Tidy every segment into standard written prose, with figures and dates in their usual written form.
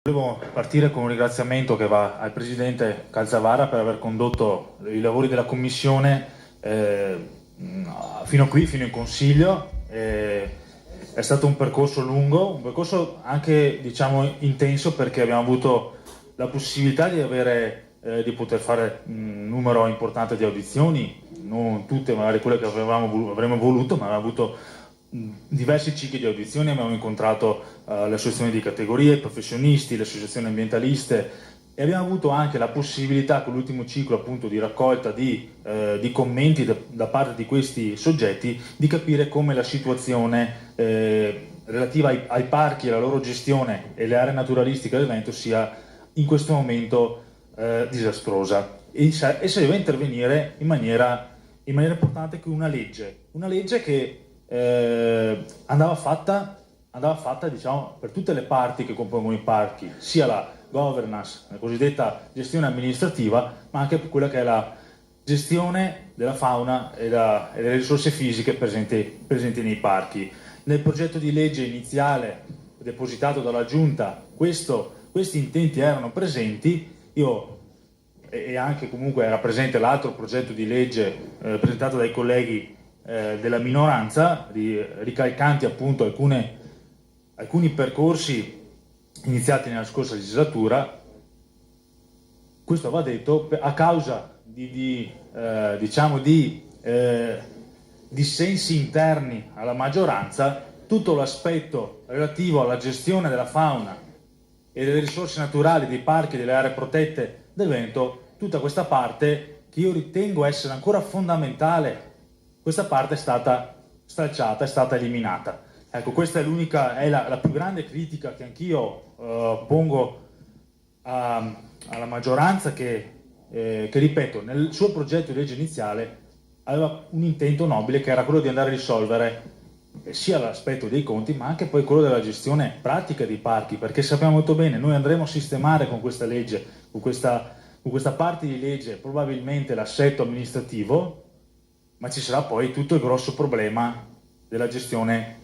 Volevo partire con un ringraziamento che va al Presidente Calzavara per aver condotto i lavori della Commissione fino a qui, fino in Consiglio. È stato un percorso lungo, un percorso anche diciamo intenso, perché abbiamo avuto la possibilità di poter fare un numero importante di audizioni, non tutte magari quelle che avremmo voluto, ma abbiamo avuto diversi cicli di audizioni. Abbiamo incontrato le associazioni di categorie, i professionisti, le associazioni ambientaliste, e abbiamo avuto anche la possibilità con l'ultimo ciclo appunto di raccolta di commenti da parte di questi soggetti di capire come la situazione relativa ai parchi, alla loro gestione e alle aree naturalistiche del Veneto sia in questo momento disastrosa, e si deve intervenire in maniera importante con una legge che andava fatta diciamo, per tutte le parti che compongono i parchi, sia la governance, la cosiddetta gestione amministrativa, ma anche per quella che è la gestione della fauna e delle risorse fisiche presenti nei parchi. Nel progetto di legge iniziale depositato dalla Giunta questi intenti erano presenti. E anche comunque era presente l'altro progetto di legge presentato dai colleghi della minoranza, ricalcanti appunto alcuni percorsi iniziati nella scorsa legislatura. Questo va detto a causa di dissensi interni alla maggioranza. Tutto l'aspetto relativo alla gestione della fauna e delle risorse naturali dei parchi e delle aree protette del Veneto, tutta questa parte che io ritengo essere ancora fondamentale, questa parte è stata stralciata, è stata eliminata. Ecco, questa è la più grande critica che anch'io pongo alla maggioranza che, ripeto, nel suo progetto di legge iniziale aveva un intento nobile, che era quello di andare a risolvere sia l'aspetto dei conti, ma anche poi quello della gestione pratica dei parchi, perché sappiamo molto bene, noi andremo a sistemare con questa legge, con questa parte di legge, probabilmente l'assetto amministrativo, ma ci sarà poi tutto il grosso problema della gestione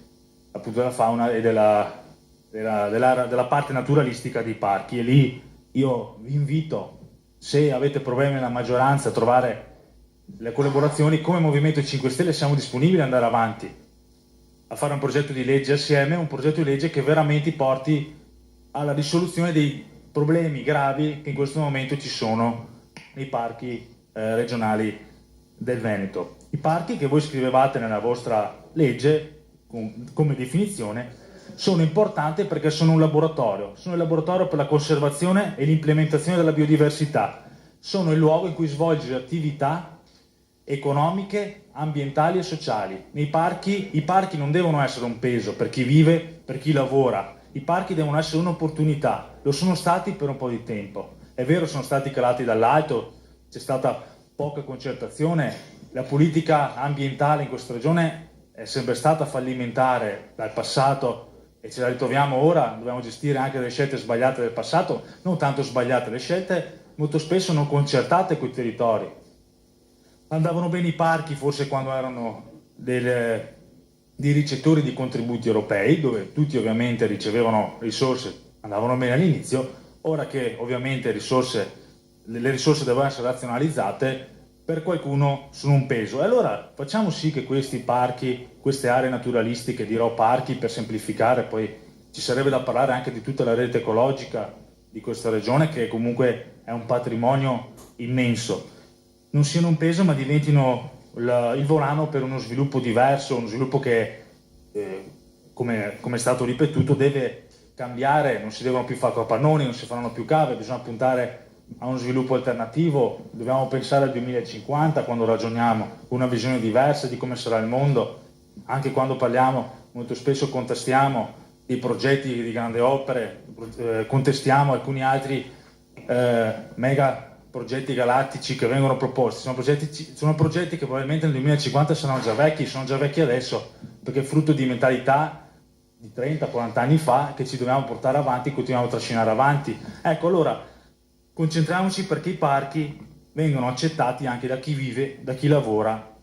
appunto della fauna e della parte naturalistica dei parchi. E lì io vi invito, se avete problemi nella maggioranza, a trovare le collaborazioni. Come Movimento 5 Stelle siamo disponibili ad andare avanti a fare un progetto di legge assieme, un progetto di legge che veramente porti alla risoluzione dei problemi gravi che in questo momento ci sono nei parchi regionali del Veneto. I parchi che voi scrivevate nella vostra legge come definizione sono importanti perché sono il laboratorio per la conservazione e l'implementazione della biodiversità, sono il luogo in cui svolgere attività economiche, ambientali e sociali. I parchi non devono essere un peso per chi vive, per chi lavora. I parchi devono essere un'opportunità, lo sono stati per un po' di tempo. È vero, sono stati calati dall'alto, c'è stata poca concertazione, la politica ambientale in questa regione è sempre stata fallimentare dal passato e ce la ritroviamo ora. Dobbiamo gestire anche le scelte sbagliate del passato, non tanto sbagliate, le scelte molto spesso non concertate con i territori. Andavano bene i parchi forse quando erano dei ricettori di contributi europei, dove tutti ovviamente ricevevano risorse, andavano bene all'inizio. Ora che ovviamente le risorse devono essere razionalizzate, per qualcuno sono un peso. E allora facciamo sì che questi parchi, queste aree naturalistiche, dirò parchi per semplificare, poi ci sarebbe da parlare anche di tutta la rete ecologica di questa regione, che comunque è un patrimonio immenso, non siano un peso ma diventino il volano per uno sviluppo diverso, uno sviluppo che, come è stato ripetuto, deve cambiare. Non si devono più fare capannoni, non si faranno più cave, bisogna puntare a uno sviluppo alternativo. Dobbiamo pensare al 2050 quando ragioniamo, una visione diversa di come sarà il mondo. Anche quando parliamo, molto spesso contestiamo i progetti di grandi opere, contestiamo alcuni altri mega progetti galattici che vengono proposti. Sono progetti che probabilmente nel 2050 saranno già vecchi adesso, perché è frutto di mentalità di 30-40 anni fa che ci dobbiamo portare avanti e continuiamo a trascinare avanti. Ecco, allora concentriamoci perché i parchi vengano accettati anche da chi vive, da chi lavora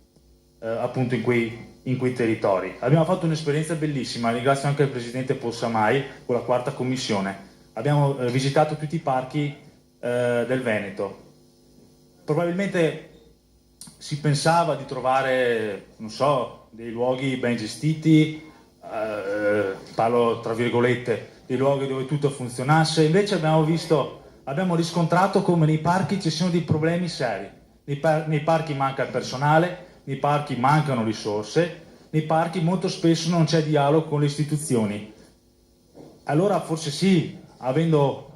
appunto in quei territori. Abbiamo fatto un'esperienza bellissima, ringrazio anche il Presidente Possamai con la quarta commissione. abbiamo visitato tutti i parchi del Veneto. Probabilmente si pensava di trovare, non so, dei luoghi ben gestiti, parlo tra virgolette, dei luoghi dove tutto funzionasse, invece abbiamo riscontrato come nei parchi ci sono dei problemi seri. Nei parchi manca il personale, nei parchi mancano risorse, nei parchi molto spesso non c'è dialogo con le istituzioni. Allora forse sì, avendo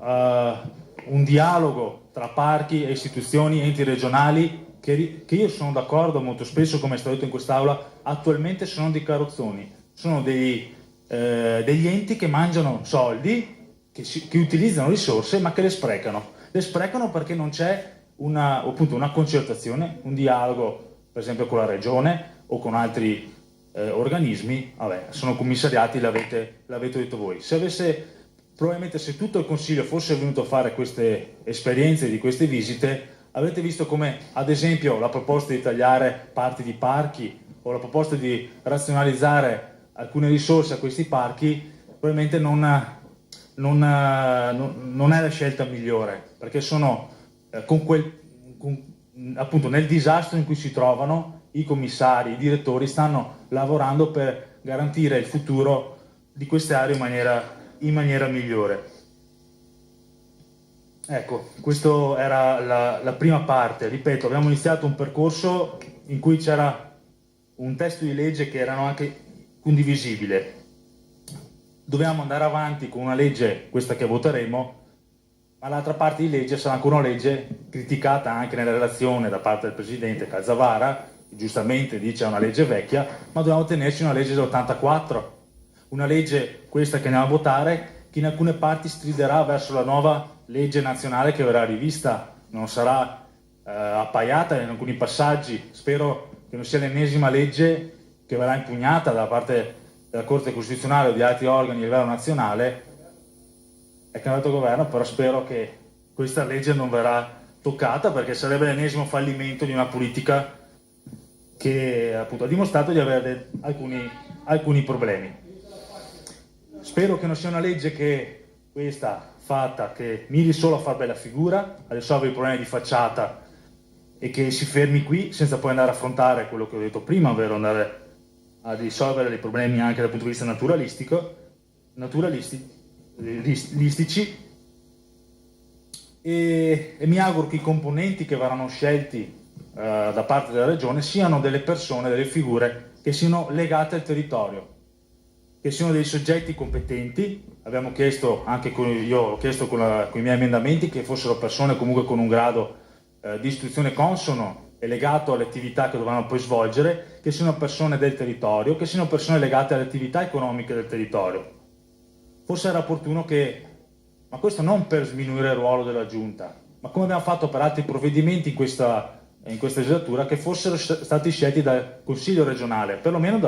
un dialogo tra parchi e istituzioni, enti regionali, che io sono d'accordo molto spesso, come è stato detto in quest'Aula, attualmente sono dei carrozzoni, sono degli enti che mangiano soldi, che utilizzano risorse ma che le sprecano. Le sprecano perché non c'è appunto una concertazione, un dialogo per esempio con la regione o con altri organismi. Vabbè, sono commissariati, l'avete detto voi. Probabilmente se tutto il Consiglio fosse venuto a fare queste esperienze di queste visite, avrete visto come ad esempio la proposta di tagliare parti di parchi o la proposta di razionalizzare alcune risorse a questi parchi probabilmente non è la scelta migliore, perché sono appunto nel disastro in cui si trovano i commissari, i direttori stanno lavorando per garantire il futuro di queste aree in maniera migliore. Ecco, questa era la prima parte. Ripeto, abbiamo iniziato un percorso in cui c'era un testo di legge che era anche condivisibile. Dobbiamo andare avanti con una legge, questa che voteremo, ma l'altra parte di legge sarà ancora una legge criticata anche nella relazione da parte del Presidente Calzavara, che giustamente dice è una legge vecchia, ma dobbiamo tenerci una legge dell'84, una legge, questa che andiamo a votare, che in alcune parti striderà verso la nuova legge nazionale che verrà rivista, non sarà appaiata in alcuni passaggi. Spero che non sia l'ennesima legge che verrà impugnata da parte della Corte Costituzionale o di altri organi a livello nazionale. È cambiato governo, però spero che questa legge non verrà toccata, perché sarebbe l'ennesimo fallimento di una politica che appunto ha dimostrato di avere alcuni problemi. Spero che non sia una legge che questa fatta che miri solo a far bella figura, a risolvere i problemi di facciata e che si fermi qui senza poi andare a affrontare quello che ho detto prima, ovvero andare a risolvere dei problemi anche dal punto di vista naturalistici, e mi auguro che i componenti che verranno scelti da parte della Regione siano delle persone, delle figure che siano legate al territorio, che siano dei soggetti competenti. Abbiamo chiesto, io ho chiesto con i miei emendamenti, che fossero persone comunque con un grado di istruzione consono e legato alle attività che dovranno poi svolgere, che siano persone del territorio, che siano persone legate alle attività economiche del territorio. Forse era opportuno ma questo non per sminuire il ruolo della Giunta, ma come abbiamo fatto per altri provvedimenti in questa legislatura, che fossero stati scelti dal Consiglio regionale, perlomeno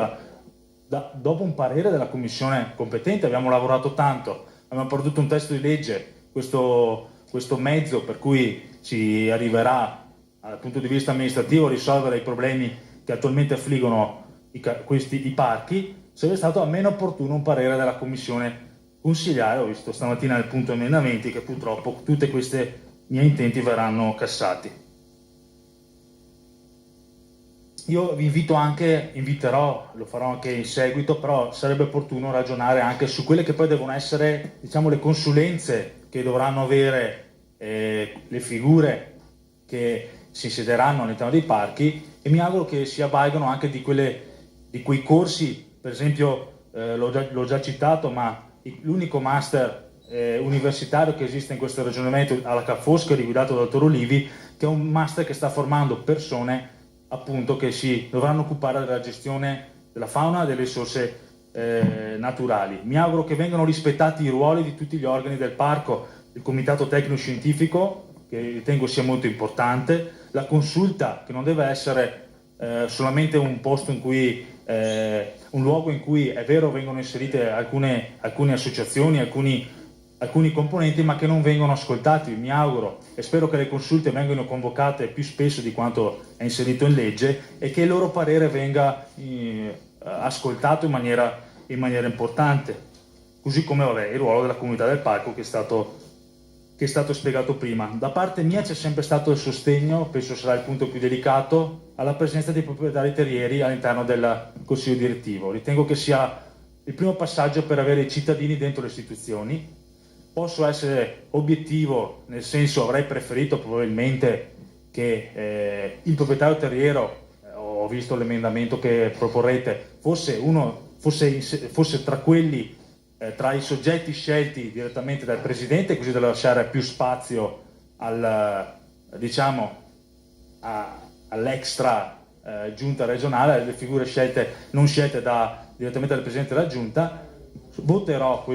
dopo un parere della Commissione competente. Abbiamo lavorato tanto, abbiamo prodotto un testo di legge, questo mezzo per cui si arriverà dal punto di vista amministrativo a risolvere i problemi che attualmente affliggono i parchi. Sarebbe stato almeno opportuno un parere della Commissione consigliare. Ho visto stamattina nel punto emendamenti che purtroppo tutti questi miei intenti verranno cassati. Io vi inviterò, lo farò anche in seguito, però sarebbe opportuno ragionare anche su quelle che poi devono essere, diciamo, le consulenze che dovranno avere le figure che si siederanno all'interno dei parchi, e mi auguro che si avvalgano anche di quei corsi, per esempio l'ho già citato, ma l'unico master universitario che esiste in questo ragionamento alla Ca' Foscari, guidato dal dottor Olivi, che è un master che sta formando persone appunto che si dovranno occupare della gestione della fauna e delle risorse naturali. Mi auguro che vengano rispettati i ruoli di tutti gli organi del parco, il comitato tecnico-scientifico, che ritengo sia molto importante, la consulta, che non deve essere solamente un posto in cui un luogo in cui è vero vengono inserite alcune associazioni, alcuni componenti, ma che non vengono ascoltati. Mi auguro e spero che le consulte vengano convocate più spesso di quanto è inserito in legge e che il loro parere venga ascoltato in maniera importante. così come il ruolo della comunità del parco che è stato spiegato prima. Da parte mia c'è sempre stato il sostegno, penso sarà il punto più delicato, alla presenza dei proprietari terrieri all'interno del Consiglio direttivo. Ritengo che sia il primo passaggio per avere i cittadini dentro le istituzioni. Posso essere obiettivo, nel senso avrei preferito probabilmente che il proprietario terriero, ho visto l'emendamento che proporrete, fosse tra quelli, tra i soggetti scelti direttamente dal Presidente, così da lasciare più spazio all'extra giunta regionale, alle figure non scelte direttamente dal Presidente della Giunta. Voterò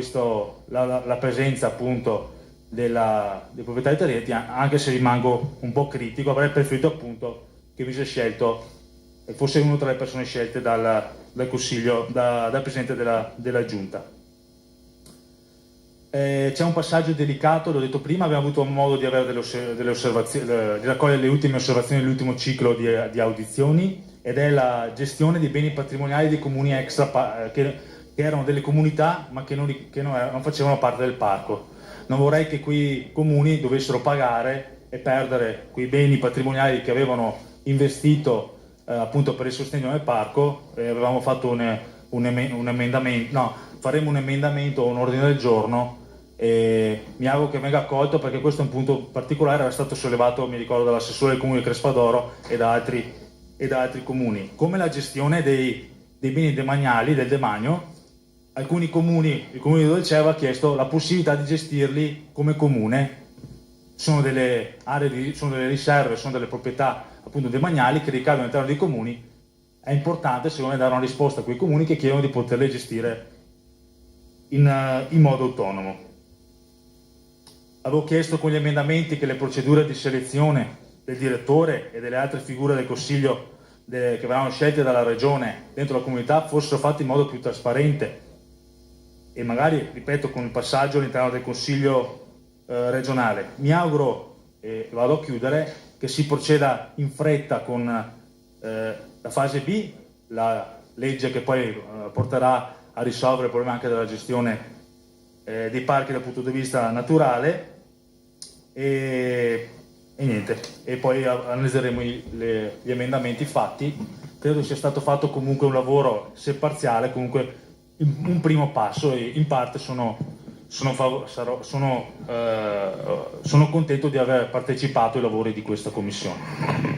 la presenza appunto dei proprietari terrieri, anche se rimango un po' critico. Avrei preferito appunto che fosse scelto e fosse una tra le persone scelte dal Consiglio, dal Presidente della Giunta. C'è un passaggio delicato, l'ho detto prima, abbiamo avuto modo di avere delle osservazioni, di raccogliere le ultime osservazioni dell'ultimo ciclo di audizioni, ed è la gestione dei beni patrimoniali dei comuni extra che erano delle comunità ma che non facevano parte del parco. Non vorrei che quei comuni dovessero pagare e perdere quei beni patrimoniali che avevano investito appunto per il sostegno del parco. Avevamo fatto un emendamento, no, faremo un emendamento o un ordine del giorno e mi auguro che venga accolto, perché questo è un punto particolare, era stato sollevato, mi ricordo, dall'assessore del comune di Crespadoro e da altri comuni, come la gestione dei beni demaniali, del demanio. Alcuni comuni, il comune di Dolceva ha chiesto la possibilità di gestirli come comune. Sono delle aree, sono delle riserve, sono delle proprietà appunto demaniali che ricadono all'interno dei comuni. È importante secondo me dare una risposta a quei comuni che chiedono di poterle gestire in modo autonomo. Avevo chiesto con gli emendamenti che le procedure di selezione del direttore e delle altre figure del Consiglio che verranno scelte dalla Regione dentro la comunità fossero fatte in modo più trasparente e magari, ripeto, con il passaggio all'interno del Consiglio regionale. Mi auguro, e vado a chiudere, che si proceda in fretta con la fase B, la legge che poi porterà a risolvere il problema anche della gestione dei parchi dal punto di vista naturale, e niente, e poi analizzeremo gli emendamenti fatti. Credo sia stato fatto comunque un lavoro, se parziale, comunque un primo passo, e in parte sono contento di aver partecipato ai lavori di questa commissione.